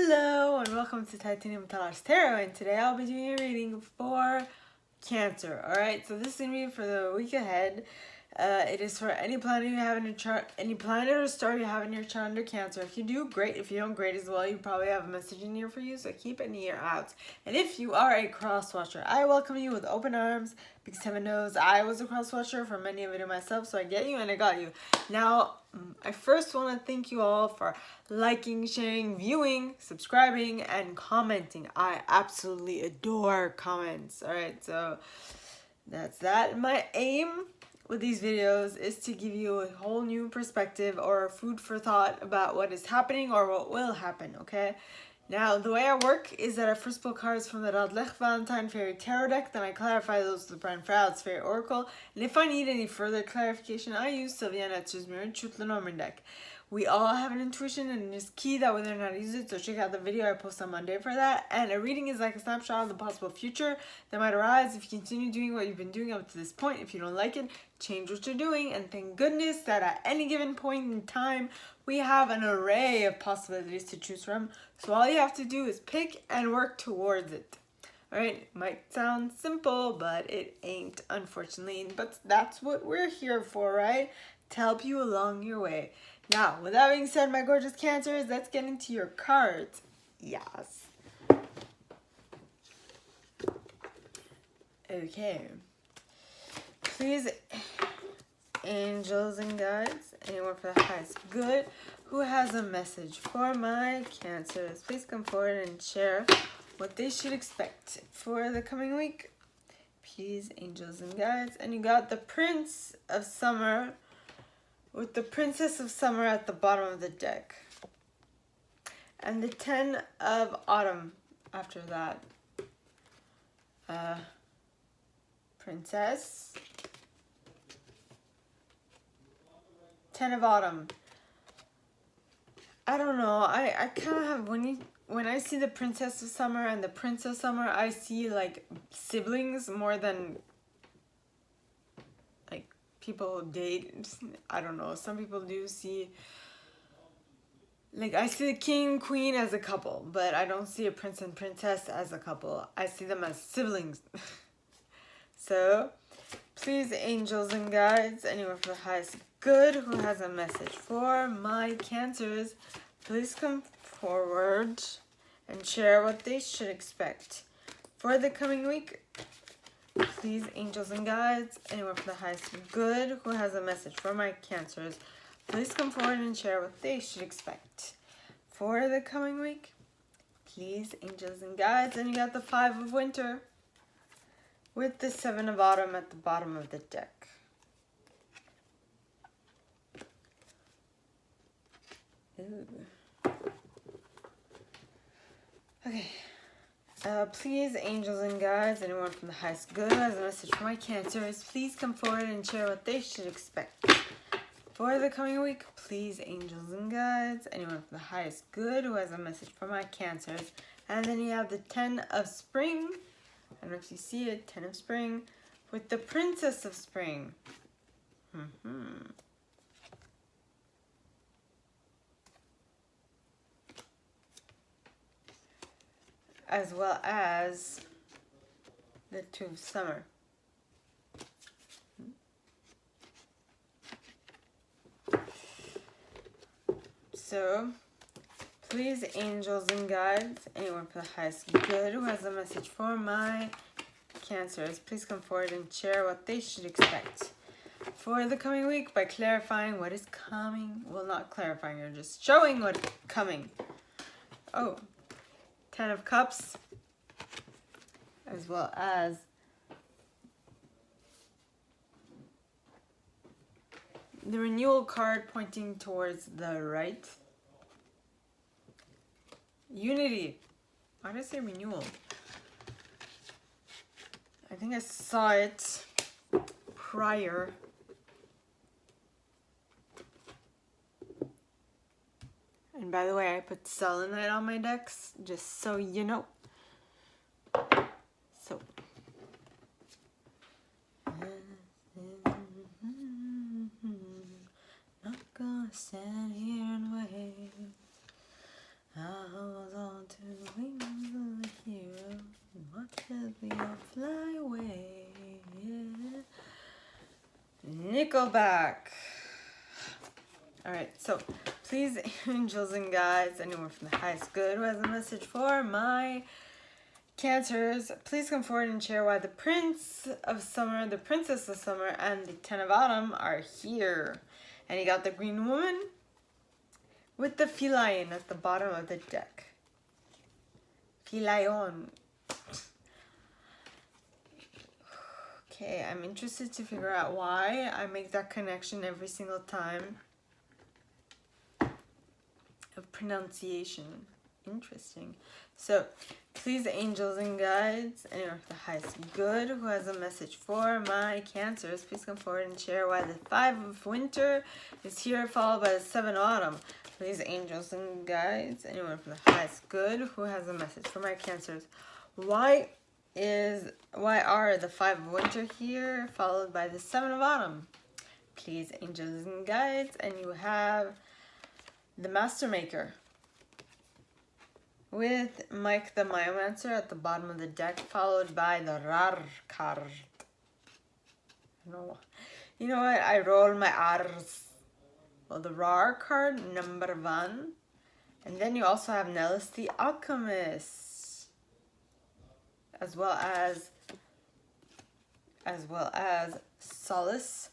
Hello and welcome to Titanium Taras Tarot, and today I'll be doing a reading for Cancer. Alright, so this is going to be for the week ahead. It is for any planet you have in your chart, any planet or star you have in your chart under Cancer. If you do, great. If you don't, great as well. You probably have a message in here for you, so keep an ear out. And if you are a cross watcher, I welcome you with open arms, because heaven knows I was a cross watcher for many of it myself, so I get you and I got you. Now, I first want to thank you all for liking, sharing, viewing, subscribing, and commenting. I absolutely adore comments. Alright, so that's that. My aim with these videos is to give you a whole new perspective or food for thought about what is happening or what will happen, okay? Now, the way I work is that I first pull cards from the Radlech Valentine Fairy Tarot deck, then I clarify those with the Brian Froude's Fairy Oracle, and if I need any further clarification, I use Sylvia Netzer's Mirror Truth Lenormand deck. We all have an intuition, and it's key that we learn how to use it, so check out the video I post on Monday for that. And a reading is like a snapshot of the possible future that might arise if you continue doing what you've been doing up to this point. If you don't like it, change what you're doing, and thank goodness that at any given point in time, we have an array of possibilities to choose from, so all you have to do is pick and work towards it. Alright, it might sound simple, but it ain't, unfortunately, but that's what we're here for, right? To help you along your way. Now, with that being said, my gorgeous Cancers, let's get into your cards. Yes. Okay. Please, angels and guides, anyone for the highest good who has a message for my Cancers, please come forward and share what they should expect for the coming week. Please, angels and guides. And you got the Prince of Summer with the Princess of Summer at the bottom of the deck. And the 10 of Autumn after that. Princess. 10 of Autumn. I don't know. I kind of have, when I see the Princess of Summer and the Prince of Summer, I see like siblings more than like people date. I don't know. Some people do see, like, I see the king and queen as a couple, but I don't see a prince and princess as a couple. I see them as siblings. So, please, angels and guides, anyone for the highest good who has a message for my Cancers, please come forward and share what they should expect for the coming week. Please, angels and guides, anyone for the highest good who has a message for my Cancers, please come forward and share what they should expect for the coming week. Please, angels and guides, and you got the 5 of Winter with the 7 of Autumn at the bottom of the deck. Ooh. Okay. Please, angels and guides, anyone from the highest good who has a message for my Cancers, please come forward and share what they should expect for the coming week. Please, angels and guides, anyone from the highest good who has a message for my Cancers. And then you have the 10 of Spring. I don't know if you see it, 10 of Spring, with the Princess of Spring. As well as the 2 of Summer. So, please, angels and guides, anyone for the highest good who has a message for my Cancers, please come forward and share what they should expect for the coming week by clarifying what is coming. Well, not clarifying, you're just showing what's coming. Oh, 10 of Cups, as well as the Renewal card pointing towards the right. Unity. Why did I say Renewal? I think I saw it prior. And by the way, I put selenite on my decks, just so you know. So. Not gonna stand here and wait. I was on Nickelback. Alright, so please, angels and guides, anyone from the highest good who has a message for my Cancers, please come forward and share why the Prince of Summer, the Princess of Summer, and the Ten of Autumn are here. And you got the Green Woman with the feline at the bottom of the deck. Feline. Okay, I'm interested to figure out why I make that connection every single time of pronunciation. Interesting. So, please, angels and guides, anyone with the highest good who has a message for my Cancers, please come forward and share why the 5 of Winter is here, followed by the 7 of Autumn. Please, angels and guides, anyone from the highest good who has a message for my Cancers, why are the 5 of Winter here, followed by the 7 of Autumn? Please, angels and guides, and you have the Master Maker with Mike the Myomancer at the bottom of the deck, followed by the Rar card. No, you know what? I roll my R's. Well, the Rar card, number 1. And then you also have Nellis the Alchemist. As well as Solace.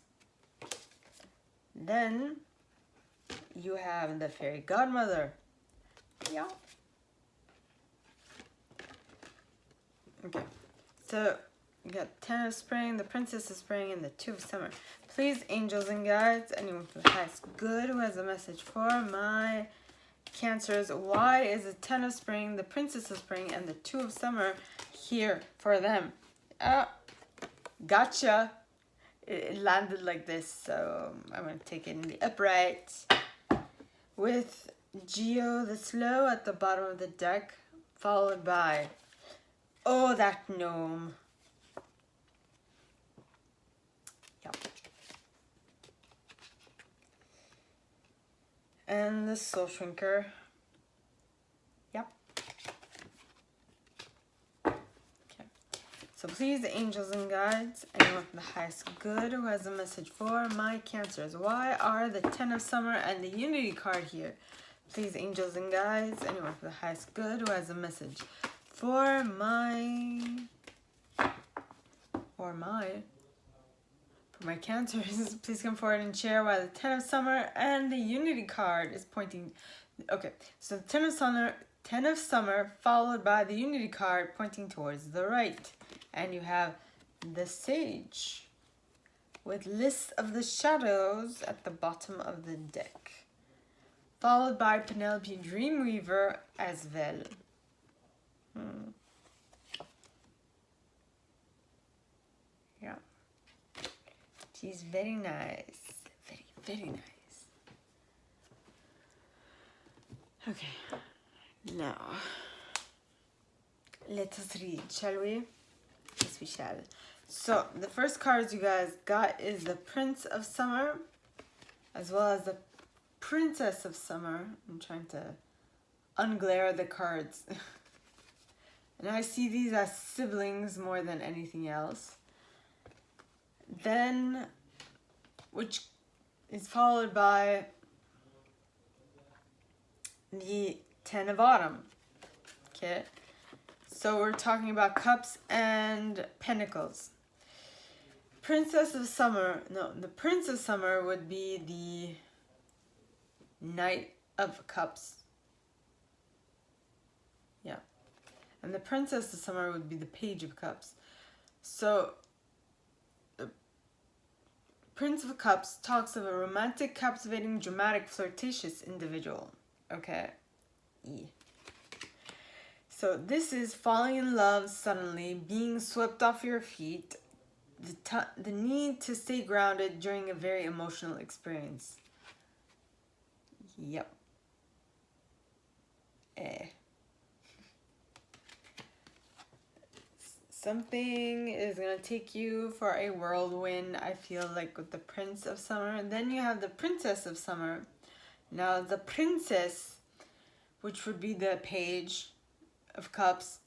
Then you have the Fairy Godmother. Yeah. Okay, so you got 10 of Spring, the Princess of Spring, and the 2 of Summer. Please, angels and guides, anyone from the highest good who has a message for my Cancers, why is the 10 of Spring, the Princess of Spring, and the 2 of Summer here for them? Gotcha. It landed like this, so I'm going to take it in the upright. With Geo the Slow at the bottom of the deck, followed by oh, that gnome. Yep. And the Soul Shrinker. Yep. Okay. So please, angels and guides, anyone from the highest good who has a message for my Cancers, why are the 10 of Summer and the Unity card here? Please, angels and guides, anyone from the highest good who has a message for my Cancers, please come forward and share why the 10 of Summer and the Unity card is pointing. Okay, so the 10 of Summer followed by the Unity card pointing towards the right. And you have the Sage with List of the Shadows at the bottom of the deck. Followed by Penelope Dreamweaver as well. Yeah. She's very nice. Very, very nice. Okay. Now, let us read, shall we? Yes, we shall. So, the first cards you guys got is the Prince of Summer, as well as the Princess of Summer. I'm trying to unglare the cards. And I see these as siblings more than anything else. Then, which is followed by the 10 of Autumn. Okay. So we're talking about Cups and Pentacles. Princess of Summer, no, the Prince of Summer would be the Knight of Cups. Yeah. And the Princess of Summer would be the Page of Cups. So, the Prince of Cups talks of a romantic, captivating, dramatic, flirtatious individual. Okay. So, this is falling in love suddenly, being swept off your feet, the need to stay grounded during a very emotional experience. Yep. Something is going to take you for a whirlwind, I feel like, with the Prince of Summer. And then you have the Princess of Summer. Now, the Princess, which would be the Page of Cups,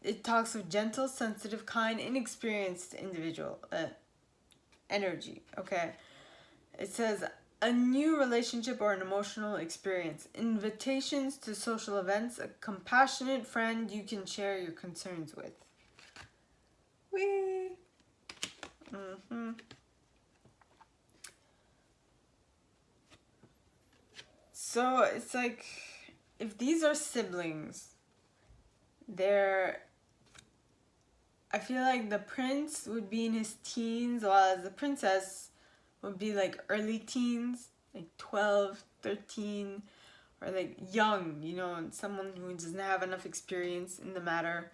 it talks of gentle, sensitive, kind, inexperienced individual. energy. Okay. It says a new relationship or an emotional experience, invitations to social events, a compassionate friend you can share your concerns with. Whee! So it's like, if these are siblings, I feel like the prince would be in his teens, while the princess would be like early teens, like 12, 13, or like young, someone who doesn't have enough experience in the matter.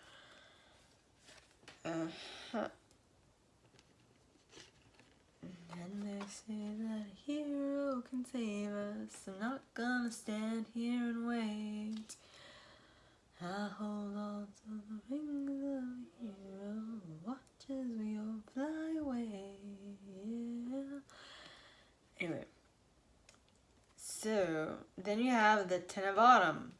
And they say that a hero can save us. I'm not gonna stand here and wait. I hold on to the wings of a hero. Watch as we all fly away. Yeah. Anyway. So, then you have the Ten of Autumn.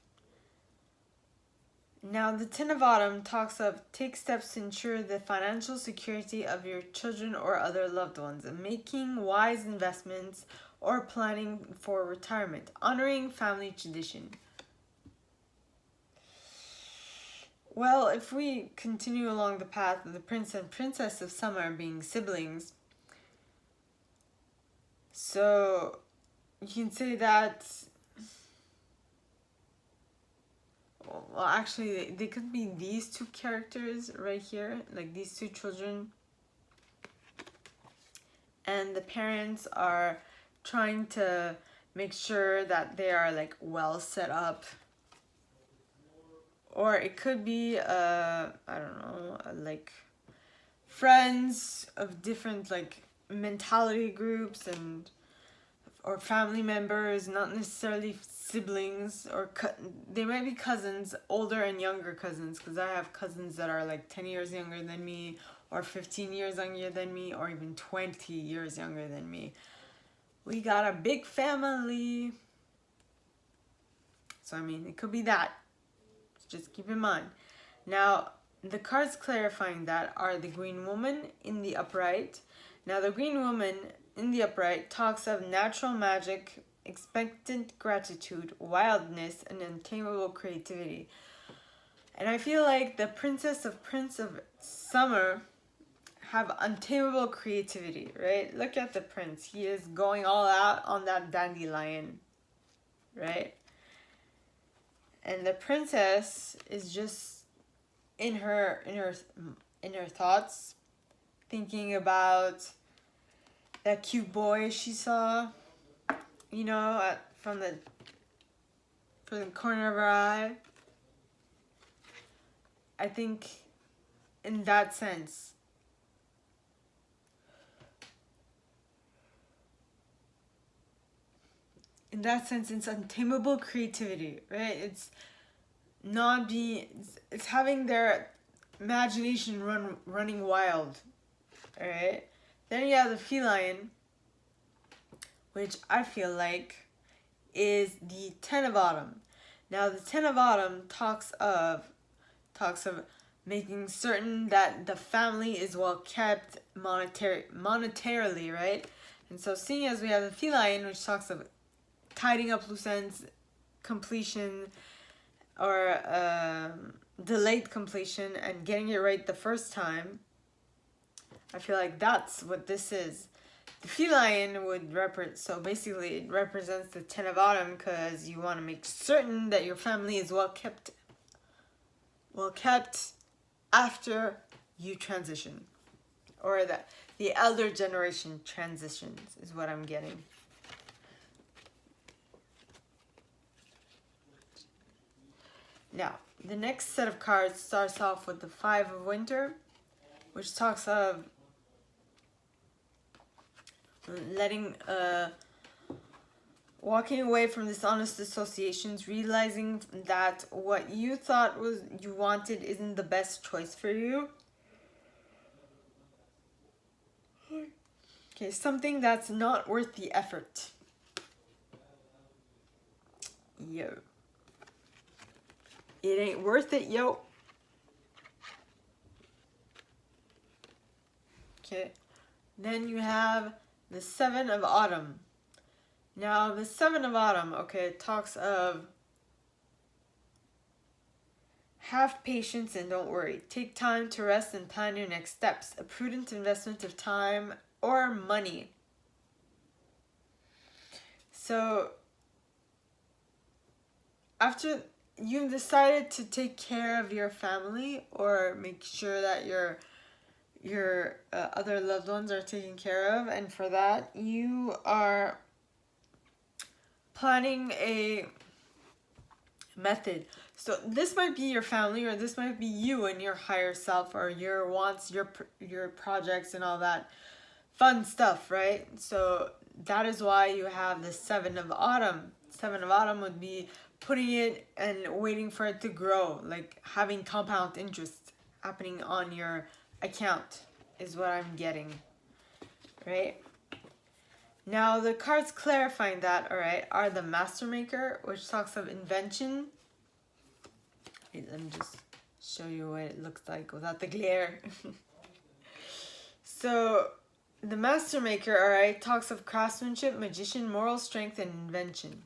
Now, the Ten of Autumn talks of take steps to ensure the financial security of your children or other loved ones, making wise investments or planning for retirement, honoring family tradition. Well, if we continue along the path of the Prince and Princess of Summer being siblings, so you can say that, well, actually, they could be these two characters right here, like these two children. And the parents are trying to make sure that they are like well set up. Or it could be, I don't know, like friends of different like mentality groups or family members, not necessarily siblings, or they might be cousins, older and younger cousins, because I have cousins that are like 10 years younger than me, or 15 years younger than me, or even 20 years younger than me. We got a big family. So, I mean, it could be that. Just keep in mind. Now, the cards clarifying that are the Green Woman in the upright. Now, the Green Woman in the upright talks of natural magic, expectant gratitude, wildness, and untamable creativity. And I feel like the Prince of Summer have untamable creativity, right? Look at the prince. He is going all out on that dandelion, right? And the princess is just in her thoughts, thinking about that cute boy she saw, from the corner of her eye. I think in that sense, it's untamable creativity, right? It's having their imagination running wild, all right? Then you have the feline, which I feel like is the Ten of Autumn. Now, the Ten of Autumn talks of making certain that the family is well kept monetarily, right? And so, seeing as we have the feline, which talks of tidying up loose ends, completion, or delayed completion, and getting it right the first time, I feel like that's what this is. The feline would so basically it represents the Ten of Autumn, because you want to make certain that your family is well kept after you transition, or that the elder generation transitions is what I'm getting. Now, the next set of cards starts off with the Five of Winter, which talks of walking away from dishonest associations, realizing that what you thought you wanted isn't the best choice for you. Okay, something that's not worth the effort. Yo. It ain't worth it, yo. Okay. Then you have the Seven of Autumn. Now, the Seven of Autumn, okay, it talks of have patience and don't worry. Take time to rest and plan your next steps. A prudent investment of time or money. So, after you've decided to take care of your family or make sure that your other loved ones are taken care of, and for that you are planning a method. So this might be your family, or this might be you and your higher self, or your wants, your projects and all that fun stuff, right? So that is why you have the Seven of Autumn. Seven of Autumn would be putting it and waiting for it to grow, like having compound interest happening on your account is what I'm getting, right? Now the cards clarifying that, all right, are the Master Maker, which talks of invention. Let me just show you what it looks like without the glare. So the Master Maker, all right, talks of craftsmanship, magician, moral strength, and invention.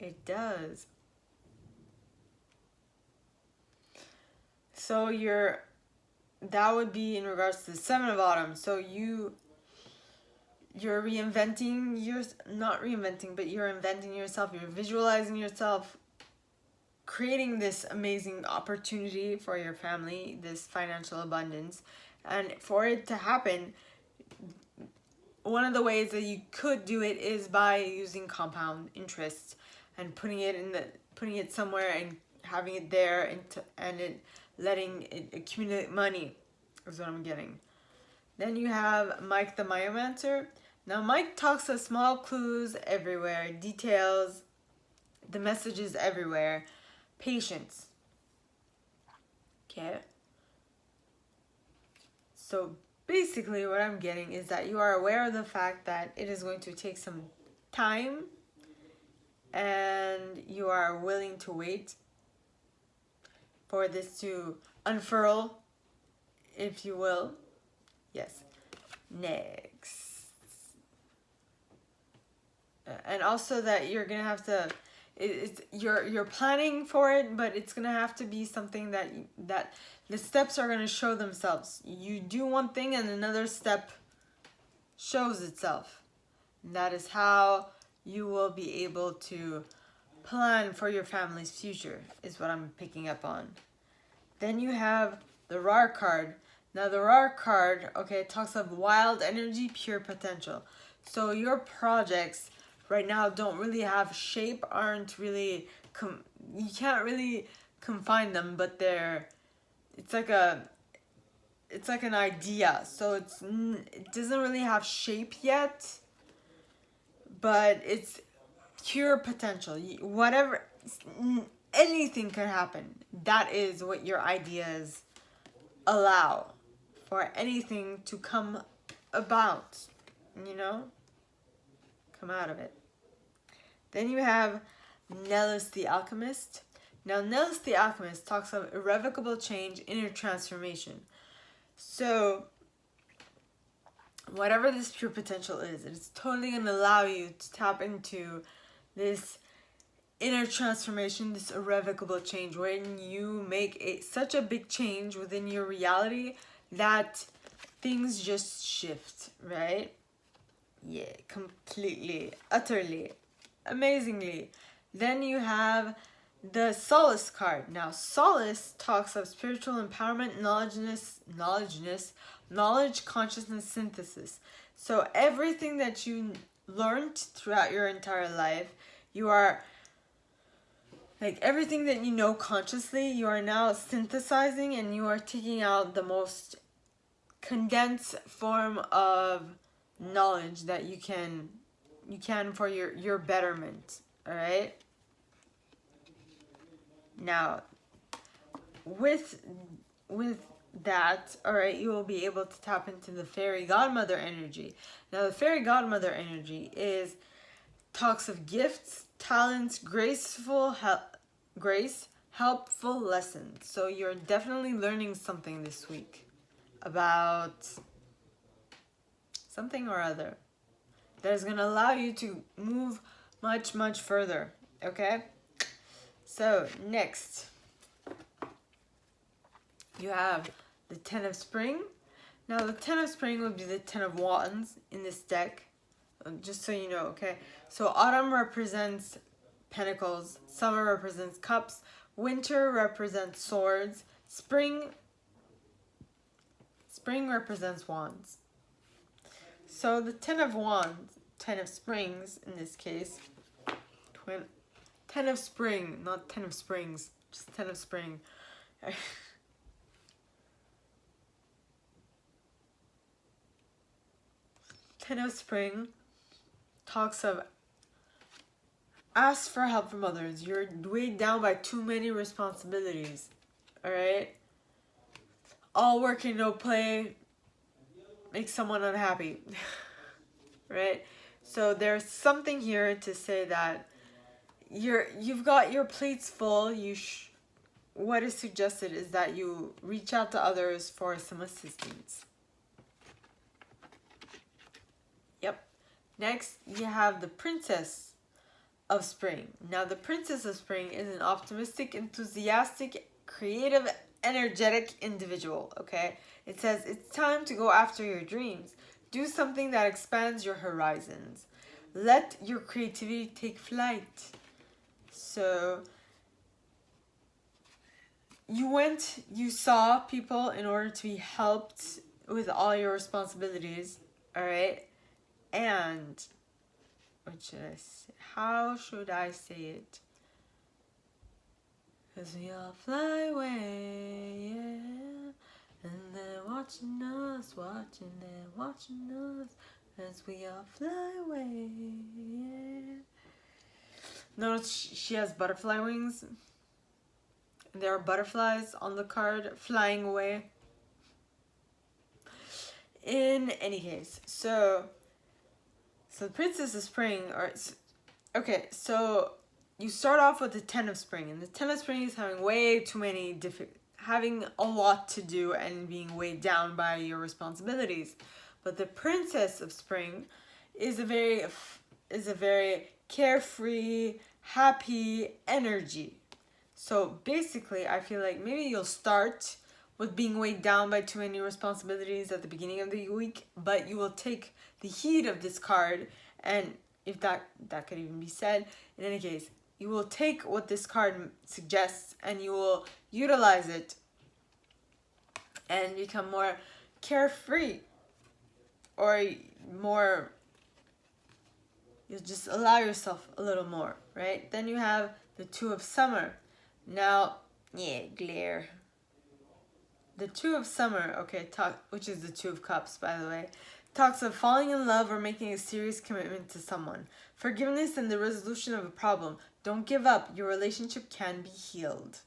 It does. So that would be in regards to the Seven of Autumn. So you're not reinventing, but you're inventing yourself, you're visualizing yourself, creating this amazing opportunity for your family, this financial abundance. And for it to happen, one of the ways that you could do it is by using compound interest and putting it somewhere and having it there and letting it accumulate money is what I'm getting. Then you have Mike the Myomancer. Now Mike talks of small clues everywhere, details, the messages everywhere, patience. Okay. So basically what I'm getting is that you are aware of the fact that it is going to take some time and you are willing to wait for this to unfurl, if you will. Yes. Next. And also that you're gonna have to, you're planning for it, but it's gonna have to be something that the steps are gonna show themselves. You do one thing and another step shows itself. And that is how you will be able to plan for your family's future, is what I'm picking up on. Then you have the RAR card. Now the RAR card, okay, talks of wild energy, pure potential. So your projects right now don't really have shape, aren't really, you can't really confine them, but it's like an idea. So it doesn't really have shape yet, but it's pure potential. Whatever, anything could happen. That is what your ideas allow, for anything to come about, come out of it. Then you have Nellis the Alchemist. Now Nellis the Alchemist talks of irrevocable change, inner transformation. So whatever this pure potential is, it's totally going to allow you to tap into this inner transformation, this irrevocable change, when you make such a big change within your reality that things just shift, right? Yeah, completely, utterly, amazingly. Then you have the Solace card. Now, Solace talks of spiritual empowerment, knowledge, consciousness, synthesis. So everything that you learned throughout your entire life, you are, like, everything that you know consciously, you are now synthesizing, and you are taking out the most condensed form of knowledge that you can for your betterment. All right. Now, with that, all right, you will be able to tap into the fairy godmother energy. Now, the fairy godmother energy talks of gifts, talents, helpful lessons. So you're definitely learning something this week about something or other that is going to allow you to move much, much further. Okay? So, next, you have the Ten of Spring. Now, the Ten of Spring would be the Ten of Wands in this deck, just so you know, okay? So, autumn represents pentacles, summer represents cups, winter represents swords, spring represents wands. So, the Ten of Wands, Ten of Springs in this case, Ten of Spring, not Ten of Springs, just Ten of Spring. Ten of Spring talks of ask for help from others. You're weighed down by too many responsibilities. Alright? All work and no play makes someone unhappy. Right? So there's something here to say that you've got your plates full. What is suggested is that you reach out to others for some assistance. Yep. Next, you have the Princess of Spring. Now, the Princess of Spring is an optimistic, enthusiastic, creative, energetic individual, okay? It says it's time to go after your dreams. Do something that expands your horizons. Let your creativity take flight. So, you saw people in order to be helped with all your responsibilities, all right? And, what should I say? How should I say it? Cause we all fly away, yeah. And they're watching us, as we all fly away, yeah. Notice she has butterfly wings. There are butterflies on the card flying away. In any case, so the Princess of Spring, okay, so you start off with the Ten of Spring, and the Ten of Spring is having way too many having a lot to do and being weighed down by your responsibilities. But the Princess of Spring is a very carefree, happy energy. So basically, I feel like maybe you'll start with being weighed down by too many responsibilities at the beginning of the week, but you will take the heat of this card, and if that could even be said, in any case, you will take what this card suggests and you will utilize it and become more carefree, or more, you'll just allow yourself a little more, right? Then you have the Two of Summer. Now, glare. The Two of Summer, okay, which is the Two of Cups, by the way, talks of falling in love or making a serious commitment to someone. Forgiveness and the resolution of a problem. Don't give up. Your relationship can be healed.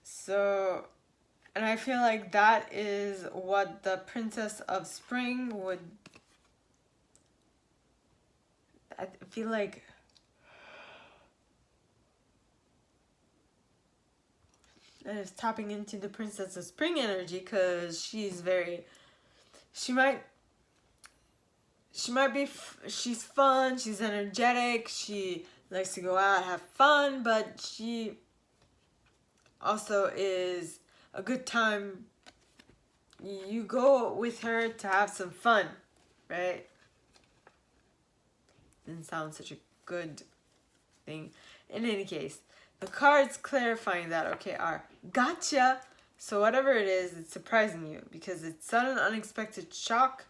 So, and I feel like that is what the Princess of Spring would, I feel like, that is tapping into the Princess of Spring energy, because she's she's fun, she's energetic, she likes to go out, have fun, but she also is a good time. You go with her to have some fun, right? Didn't sound such a good thing. In any case, the cards clarifying that, okay, are gotcha. So whatever it is, it's surprising you because it's sudden unexpected shock,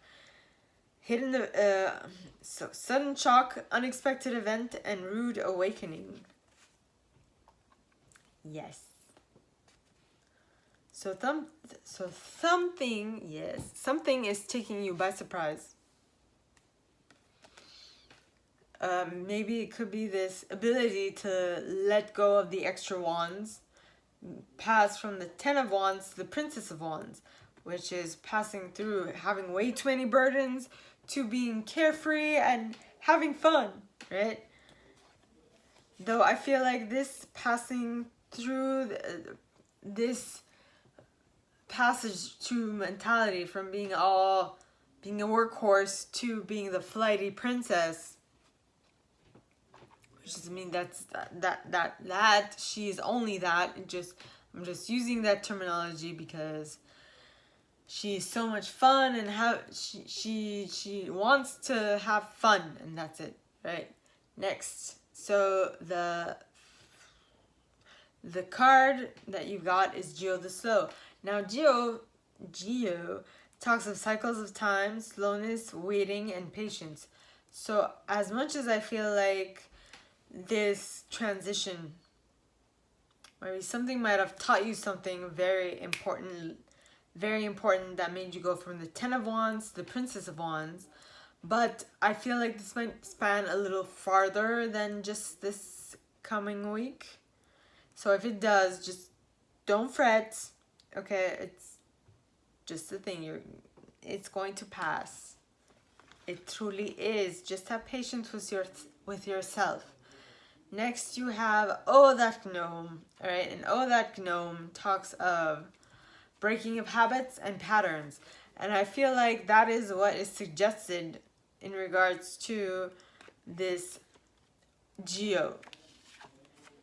sudden shock, unexpected event, and rude awakening. Yes. So something is taking you by surprise. Maybe it could be this ability to let go of the extra wands, pass from the Ten of Wands to the Princess of Wands, which is passing through having way too many burdens to being carefree and having fun, right? Though I feel like this passing through this passage to mentality from being a workhorse to being the flighty princess, which doesn't mean that she's only that. I'm just using that terminology because she's so much fun and she wants to have fun, and that's it, right? Next, so the card that you got is Geo the Slow. Now Geo talks of cycles of time, slowness, waiting, and patience. So as much as I feel like this transition, maybe something might have taught you something very important that made you go from the Ten of Wands to the Princess of Wands, but I feel like this might span a little farther than just this coming week. So if it does, just don't fret. Okay, it's just the thing. It's going to pass. It truly is. Just have patience with yourself. Next, you have Oh That Gnome. All right, and Oh That Gnome talks of breaking of habits and patterns, and I feel like that is what is suggested in regards to this Geo.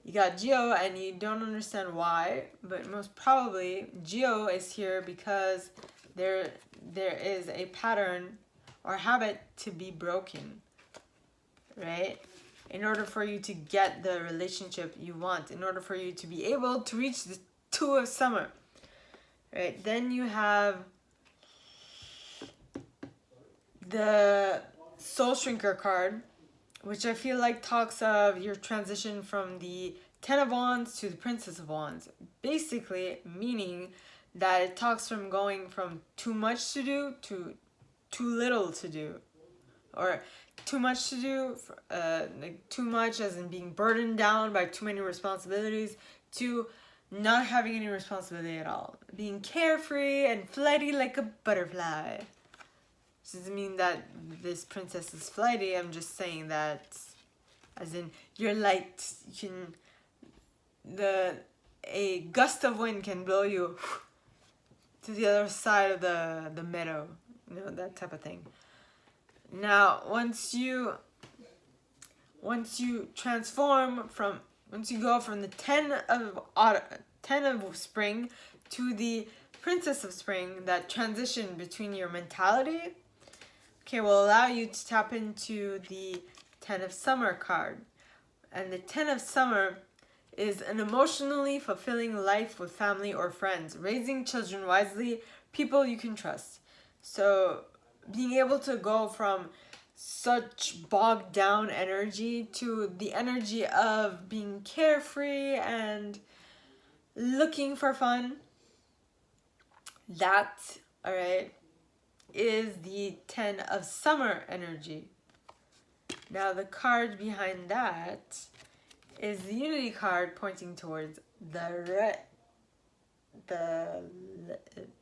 You got Geo and you don't understand why, but most probably Geo is here because there is a pattern or habit to be broken, right? In order for you to get the relationship you want, in order for you to be able to reach the Two of Summer, right? Then you have the Soul Shrinker card, which I feel like talks of your transition from the Ten of Wands to the Princess of Wands. Basically meaning that it talks from going from too much to do to too little to do. Or too much to do, like too much as in being burdened down by too many responsibilities, to not having any responsibility at all. Being carefree and flighty like a butterfly. Doesn't mean that this princess is flighty. I'm just saying that, as in, you're light. A gust of wind can blow you to the other side of the meadow. You know, that type of thing. Now, once you transform from, once you go from the Ten of Spring to the Princess of Spring, that transition between your mentality, okay, will allow you to tap into the Ten of Summer card. And the Ten of Summer is an emotionally fulfilling life with family or friends, raising children wisely, people you can trust. So being able to go from such bogged down energy to the energy of being carefree and looking for fun, that, all right, is the Ten of Summer energy. Now the card behind that is the Unity card, pointing towards the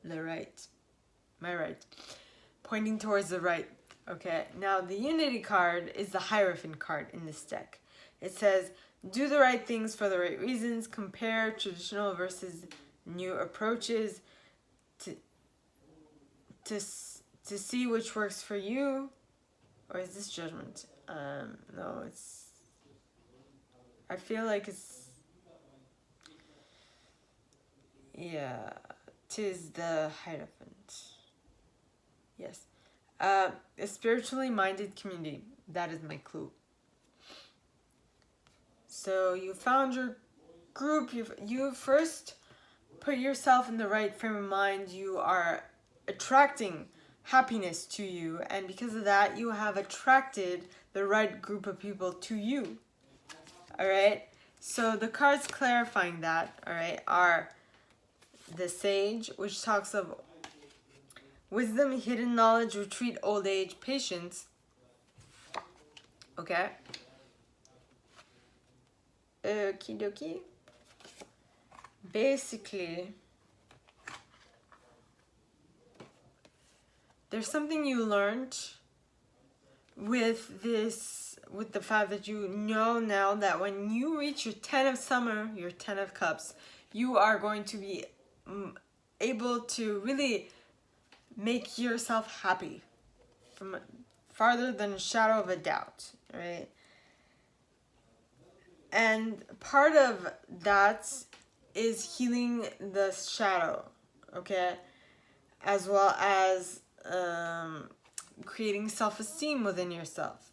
right, my right, pointing towards the right. Okay, now the Unity card is the Hierophant card in this deck. It says, do the right things for the right reasons, compare traditional versus new approaches to see which works for you. Or is this Judgment? No, it's, I feel like it's, yeah, 'tis the Hierophant. Yes. A spiritually minded community. That is my clue. So you found your group. You first put yourself in the right frame of mind. You are attracting happiness to you, and because of that, you have attracted the right group of people to you. All right. So the cards clarifying that, all right, are the Sage, which talks of wisdom, hidden knowledge, retreat, old age, patience. Okay. Okie dokie. Basically, there's something you learned with this, with the fact that you know now that when you reach your Ten of Summer, your Ten of Cups, you are going to be able to really make yourself happy from farther than a shadow of a doubt, right? And part of that is healing the shadow, okay? As well as creating self-esteem within yourself.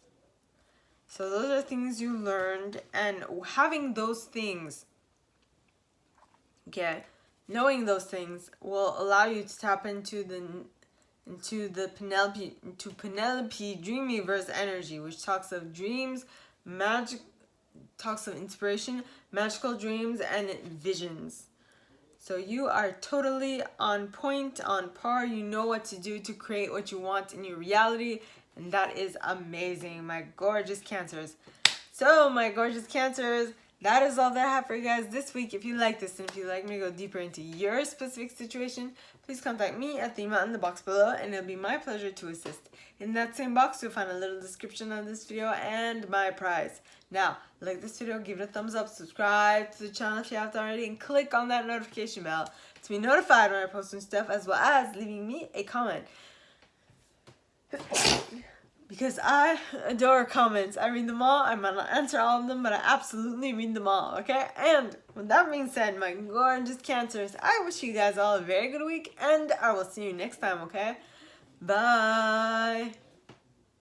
So those are things you learned, and having those things, okay, knowing those things will allow you to tap into the Penelope Dreamweaver's energy, which talks of dreams, talks of inspiration, magical dreams, and visions. So you are totally on point, on par. You know what to do to create what you want in your reality, and that is amazing, my gorgeous Cancers. So, my gorgeous Cancers, that is all that I have for you guys this week. If you like this, and if you'd like me to go deeper into your specific situation, please contact me at the amount in the box below, and it'll be my pleasure to assist. In that same box, you'll find a little description of this video and my prize. Now, like this video, give it a thumbs up, subscribe to the channel if you haven't already, and click on that notification bell to be notified when I post new stuff, as well as leaving me a comment. Because I adore comments. I read them all. I might not answer all of them, but I absolutely read them all, okay? And with that being said, my gorgeous Cancers, I wish you guys all a very good week, and I will see you next time, okay? Bye!